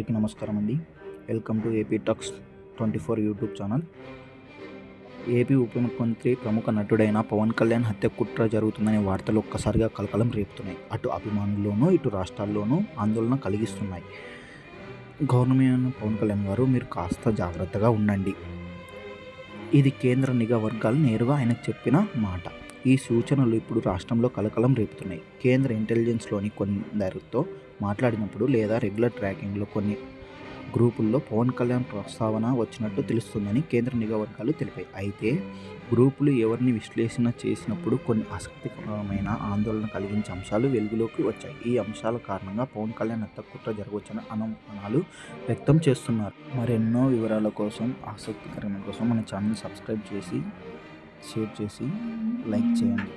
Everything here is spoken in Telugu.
అందరికీ నమస్కారం అండి. Welcome to AP talks 24 YouTube channel. AP ఉప ముఖ్యమంత్రి ప్రముఖ నటుడైన పవన్ కళ్యాణ్ హత్య కుట్ర జరుగుతుందనే వార్తలు ఒక్కసారిగా కలకలం రేపుతున్నాయి. అటు అభిమానుల్లోనూ ఇటు రాష్ట్రాల్లోనూ ఆందోళన కలిగిస్తున్నాయి. గవర్నమెంట్ పవన్ కళ్యాణ్ గారు మీరు కాస్త జాగ్రత్తగా ఉండండి. ఇది కేంద్ర నిఘా వర్గాలు నేరుగా ఆయనకు చెప్పిన మాట. ఈ సూచనలు ఇప్పుడు రాష్ట్రంలో కలకలం రేపుతున్నాయి. కేంద్ర ఇంటెలిజెన్స్లోని కొందరితో మాట్లాడినప్పుడు లేదా రెగ్యులర్ ట్రాకింగ్లో కొన్ని గ్రూపుల్లో పవన్ కళ్యాణ్ ప్రస్తావన వచ్చినట్టు తెలుస్తుందని కేంద్ర నిఘా వర్గాలు తెలిపాయి. అయితే గ్రూపులు ఎవరిని విశ్లేషణ చేసినప్పుడు కొన్ని ఆసక్తికరమైన ఆందోళన కలిగించే అంశాలు వెలుగులోకి వచ్చాయి. ఈ అంశాల కారణంగా పవన్ కళ్యాణ్ హత్య కుట్ర జరగవచ్చని అనుమానాలు వ్యక్తం చేస్తున్నారు. మరెన్నో వివరాల కోసం ఆసక్తికరమైన కోసం మన ఛానల్ సబ్స్క్రైబ్ చేసి షేర్ చేసి లైక్ చేయండి.